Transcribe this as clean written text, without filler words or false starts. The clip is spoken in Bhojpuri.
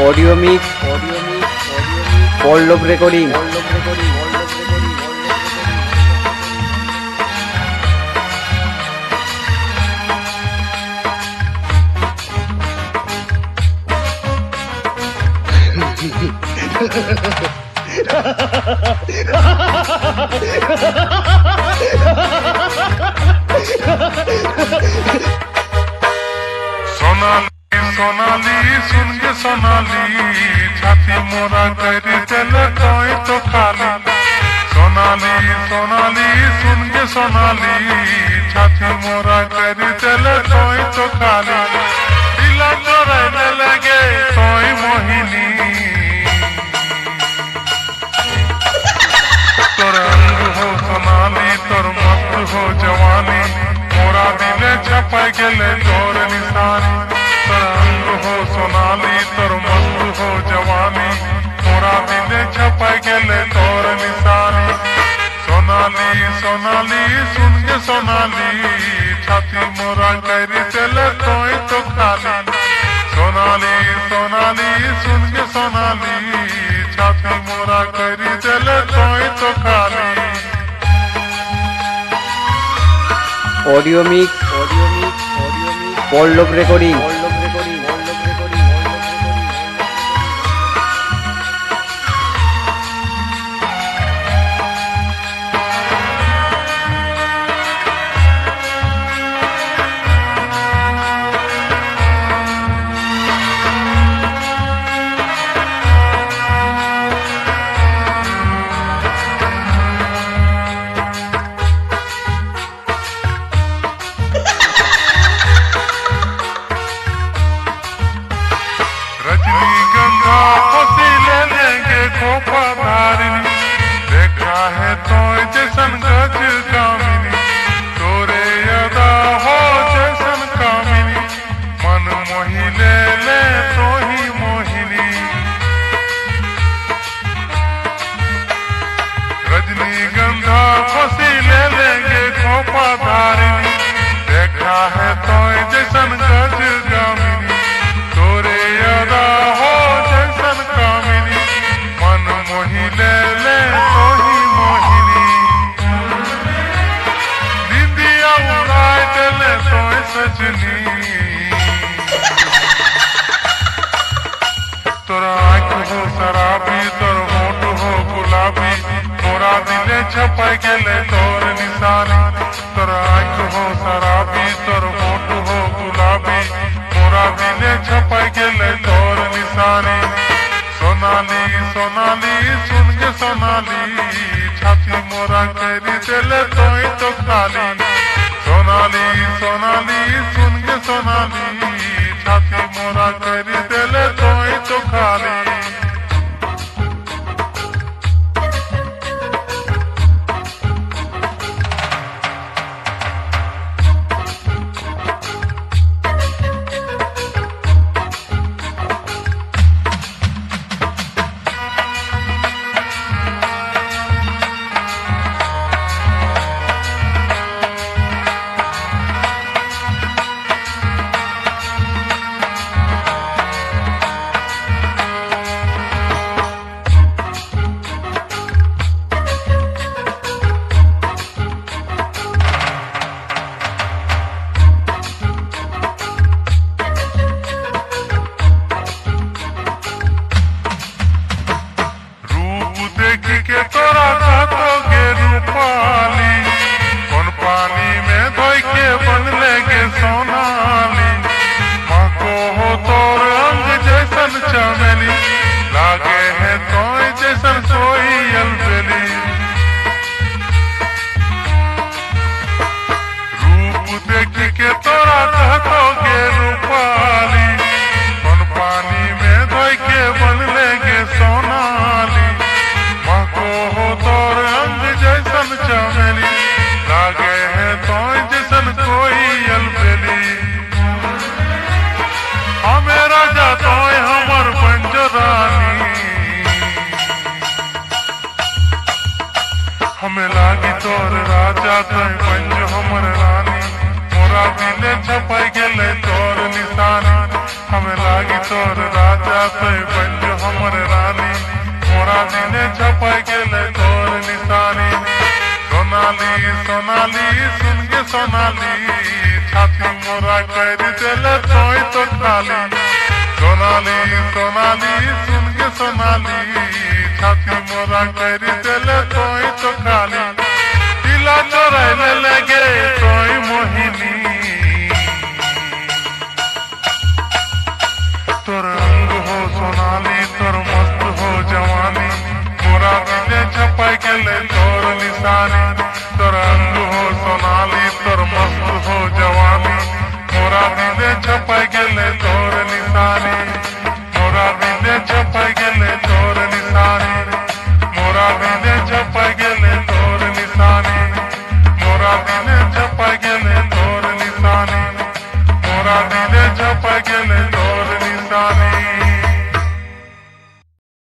ऑडियो मिक्स पल्लव रेकर्डिंग सोनाली सोनाली सुन के सोनाली छाती मोरा कर चले तोय तो खाली सोनाली सोनाली सुन के सोनाली छाती मोरा कर चले तोय तो खाली दिला चोरने लगे तोय मोहिनी तोर अंग हो सोनाली तोर मस्त हो जवानी मोरा दिले छपा गेले तोर निशानी तोर अंग हो सोनाली तोर मस्त हो जवानी मोरा दिले छपा गेले तोर निशानी सोनाली सोनाली सुन के सोनाली छाती मोरा करी चले तोय तो खाली सोनाली सोनाली सुन के सोनाली छाती मोरा करी चले तोय तो खाली ऑडियो मिक्स पल्लव रेकर्डिंग रजनीगंधा खुशी ले लेंगे खोपा धारिनी देखा है तो जैसन गज कामिनी तोरे अदा हो जैसन कामिनी मन मोही ले ले तो ही मोहिनी रजनीगंधा खुशी ले लेंगे खोपा धारिनी देखा है तो जैसन गज कामिनी तोरे अदा हो जैसन कामिनी मन मोही ले ले तो ही मोहिनी निंदिया उड़ाए दिले तो सजनी तोरा आँख हो शराबी तोर होठ हो गुलाबी मोरा दिले छपा गेले तोर निशानी तोरा आँख हो शराबी तोर होठ हो गुलाबी मोरा दिले छपा गेले तोर निशानी सोनाली सोनाली सुन के सोनाली छाती मोरा करी दिले तोय तो खाली सोनाली सोनाली सुन के सोनाली छाती मोरा करी दिले तोय तो खाली के तोरा कहतोगे रूपाली कौन पानी में धोई के बनले गे सोनाली माको हो तोर अंग जैसन चमेली लागे है तोय जैसन सोई अलबेली रूप देख के तोरा कहतोगे रूपाली कौन पानी में धोई के बनले गे सोनाली हो तोर अंग जैसन चमेली लागे है तो जैसन कोई अलबेली हमें राजा तो हमर पंजरानी हमें लागी तोर राजा तो पंज हमर रानी मोरा दिले छपा गेले तोर निशानी हमें लागी तोर राजा ते बन जो हमर रानी मोरा दिले छपाई गेले तोर निशानी सोनाली सोनाली सुन के सोनाली छाती मोरा कर दिले तोय तो खाली सोनाली सोनाली सुन के सोनाली छाती मोरा कर दिले तोय तो खाली दिला चोराइले लगे तोय मोहिनी तोर रंग हो सोनाली तोर मस्त हो जवानी मोरा दिले छपाई गेले तोर निशानी तोर रंग हो सोनाली तोर मस्त हो जवानी मोरा दिले छपाई गेले तोर निशानी मोरा दिले छपाई गेले तोर निशानी मोरा दिले छपाई गेले तोर निशानी मोरा दिले छपाई गेले तोर निशानी मोरा दिले छपाई गेले तोर निशानी